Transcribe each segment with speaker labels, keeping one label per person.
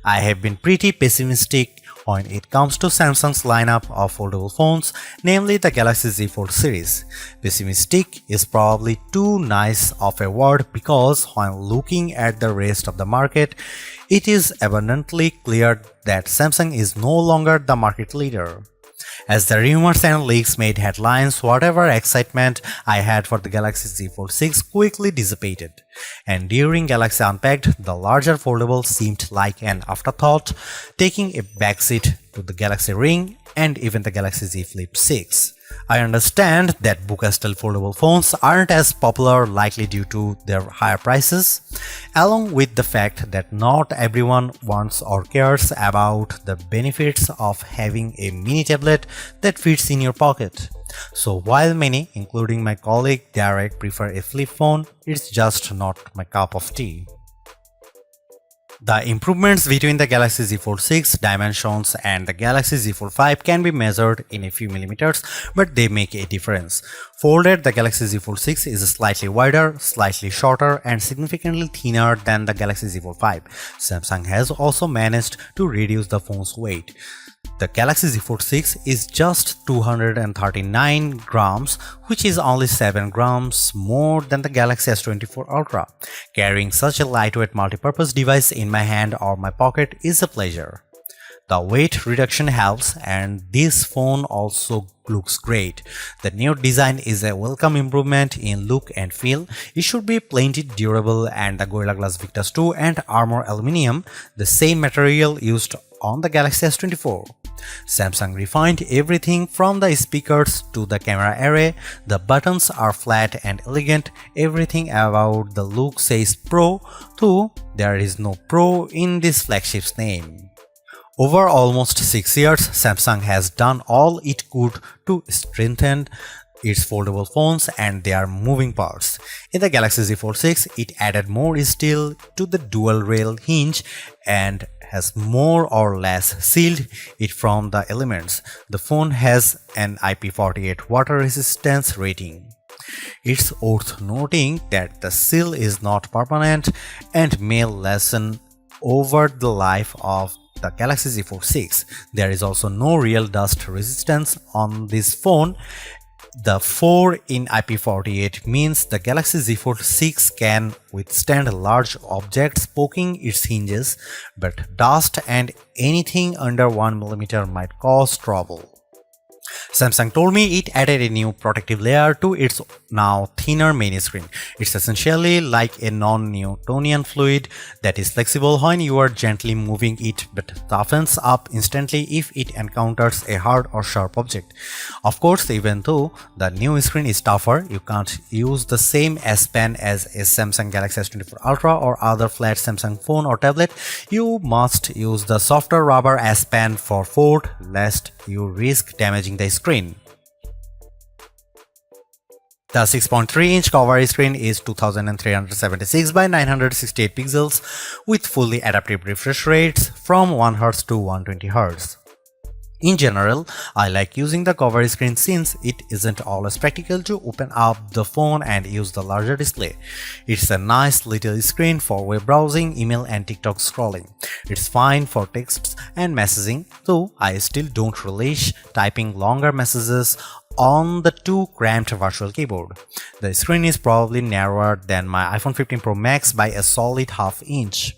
Speaker 1: I have been pretty pessimistic when it comes to Samsung's lineup of foldable phones, namely the Galaxy Z Fold series. Pessimistic is probably too nice of a word because when looking at the rest of the market, it is abundantly clear that Samsung is no longer the market leader. As the rumors and leaks made headlines, whatever excitement I had for the Galaxy Z Fold 6 quickly dissipated. And during Galaxy Unpacked, the larger foldable seemed like an afterthought, taking a backseat to the Galaxy Ring and even the Galaxy Z Flip 6. I understand that Buca-style foldable phones aren't as popular, likely due to their higher prices, along with the fact that not everyone wants or cares about the benefits of having a mini tablet that fits in your pocket. So while many, including my colleague Derek, prefer a flip phone, it's just not my cup of tea. The improvements between the Galaxy Z Fold 6 dimensions and the Galaxy Z Fold 5 can be measured in a few millimeters, but they make a difference. Folded, the Galaxy Z Fold 6 is slightly wider, slightly shorter, and significantly thinner than the Galaxy Z Fold 5. Samsung has also managed to reduce the phone's weight. The Galaxy Z Fold 6 is just 239 grams, which is only 7 grams more than the Galaxy S24 Ultra. Carrying such a lightweight multi-purpose device in my hand or my pocket is a pleasure. The weight reduction helps, and this phone also looks great. The new design is a welcome improvement in look and feel. It should be plenty durable, and the Gorilla Glass Victus 2 and Armor Aluminium, the same material used on the Galaxy S24. Samsung refined everything from the speakers to the camera array. The buttons are flat and elegant. Everything about the look says Pro, though there is no Pro in this flagship's name. Over almost 6 years, Samsung has done all it could to strengthen its foldable phones and their moving parts. In the Galaxy Z Fold 6, it added more steel to the dual rail hinge and has more or less sealed it from the elements. The phone has an IP48 water resistance rating. It's worth noting that the seal is not permanent and may lessen over the life of the Galaxy Z Fold 6. There is also no real dust resistance on this phone. The 4 in IP48 means the Galaxy Z Fold 6 can withstand large objects poking its hinges, but dust and anything under 1 mm might cause trouble. Samsung told me it added a new protective layer to its now thinner main screen. It's essentially like a non-Newtonian fluid that is flexible when you are gently moving it but toughens up instantly if it encounters a hard or sharp object. Of course, even though the new screen is tougher, you can't use the same S Pen as a Samsung Galaxy S24 Ultra or other flat Samsung phone or tablet. You must use the softer rubber S Pen for fold, lest you risk damaging the screen. The 6.3-inch cover screen is 2376 by 968 pixels with fully adaptive refresh rates from 1Hz to 120Hz. In general, I like using the cover screen since it isn't always practical to open up the phone and use the larger display. It's a nice little screen for web browsing, email and TikTok scrolling. It's fine for texts and messaging, though I still don't relish typing longer messages on the too cramped virtual keyboard. The screen is probably narrower than my iPhone 15 Pro Max by a solid half inch.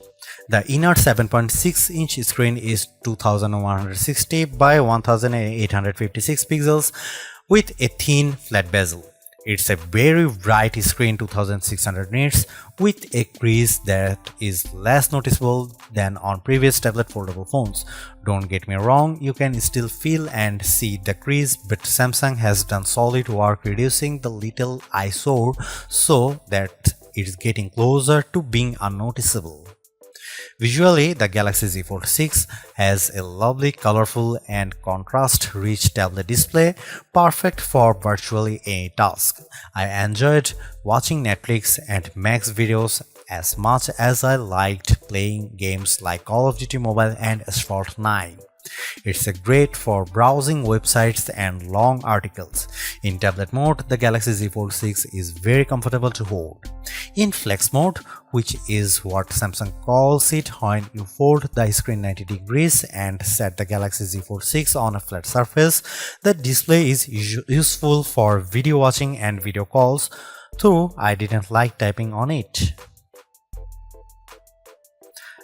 Speaker 1: The inner 7.6-inch screen is 2160 by 1856 pixels with a thin flat bezel. It's a very bright screen, 2600 nits, with a crease that is less noticeable than on previous tablet foldable phones. Don't get me wrong, you can still feel and see the crease, but Samsung has done solid work reducing the little eyesore so that it's getting closer to being unnoticeable. Visually, the Galaxy Z Fold 6 has a lovely, colorful and contrast-rich tablet display, perfect for virtually any task. I enjoyed watching Netflix and Max videos as much as I liked playing games like Call of Duty Mobile and Asphalt 9. It's a great for browsing websites and long articles. In tablet mode, the Galaxy Z Fold 6 is very comfortable to hold. In flex mode, which is what Samsung calls it when you fold the screen 90 degrees and set the Galaxy Z Fold 6 on a flat surface, the display is useful for video watching and video calls, though I didn't like typing on it.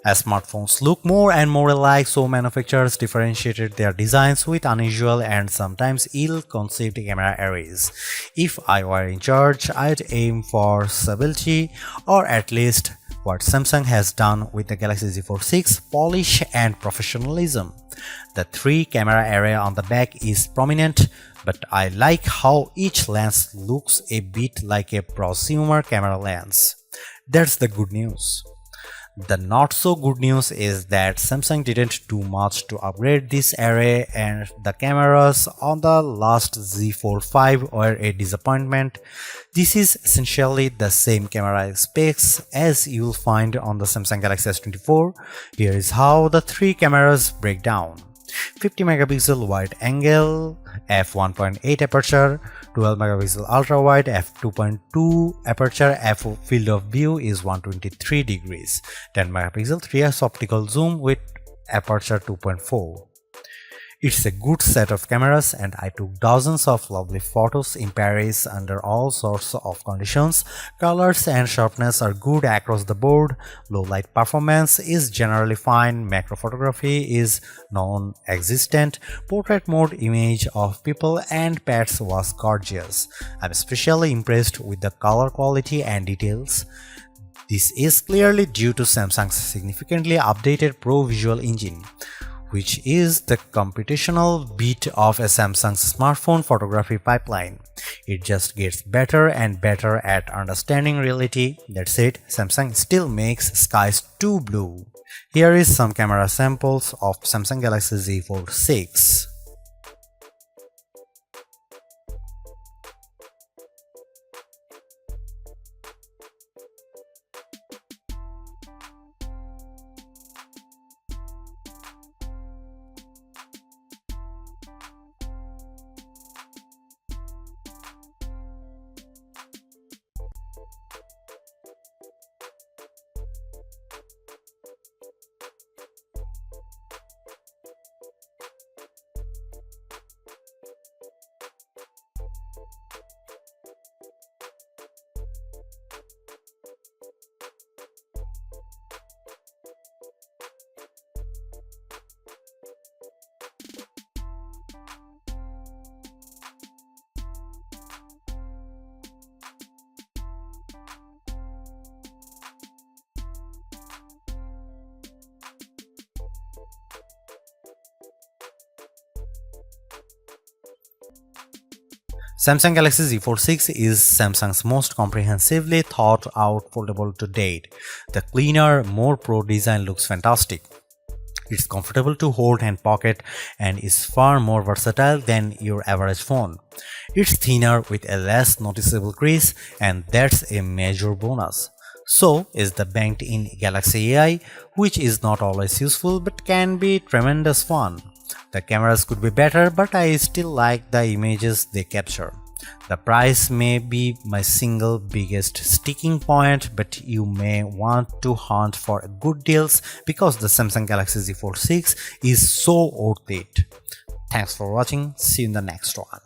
Speaker 1: As smartphones look more and more alike, so manufacturers differentiated their designs with unusual and sometimes ill-conceived camera arrays. If I were in charge, I'd aim for stability, or at least what Samsung has done with the Galaxy Z Fold 6, polish and professionalism. The 3-camera array on the back is prominent, but I like how each lens looks a bit like a prosumer camera lens. That's the good news. The not so good news is that Samsung didn't do much to upgrade this array, and the cameras on the last Z Fold 5 were a disappointment. This is essentially the same camera specs as you'll find on the Samsung Galaxy S24. Here is how the 3 cameras break down. 50 megapixel wide angle, f1.8 aperture, 12 megapixel ultra wide, f2.2 aperture, field of view is 123 degrees, 10 megapixel 3x optical zoom with aperture 2.4. It's a good set of cameras, and I took dozens of lovely photos in Paris under all sorts of conditions. Colors and sharpness are good across the board, low light performance is generally fine, macro photography is non-existent, portrait mode image of people and pets was gorgeous. I'm especially impressed with the color quality and details. This is clearly due to Samsung's significantly updated Pro Visual Engine, which is the computational bit of a Samsung's smartphone photography pipeline. It just gets better and better at understanding reality. That said, Samsung still makes skies too blue. Here is some camera samples of Samsung Galaxy Z Fold 6. Samsung Galaxy Z Fold 6 is Samsung's most comprehensively thought out foldable to date. The cleaner, more pro design looks fantastic. It's comfortable to hold and pocket and is far more versatile than your average phone. It's thinner with a less noticeable crease, and that's a major bonus. So is the banked-in Galaxy AI, which is not always useful but can be tremendous fun. The cameras could be better, but I still like the images they capture. The price may be my single biggest sticking point, but you may want to hunt for good deals because the Samsung Galaxy Z Fold 6 is so worth it. Thanks for watching. See you in the next one.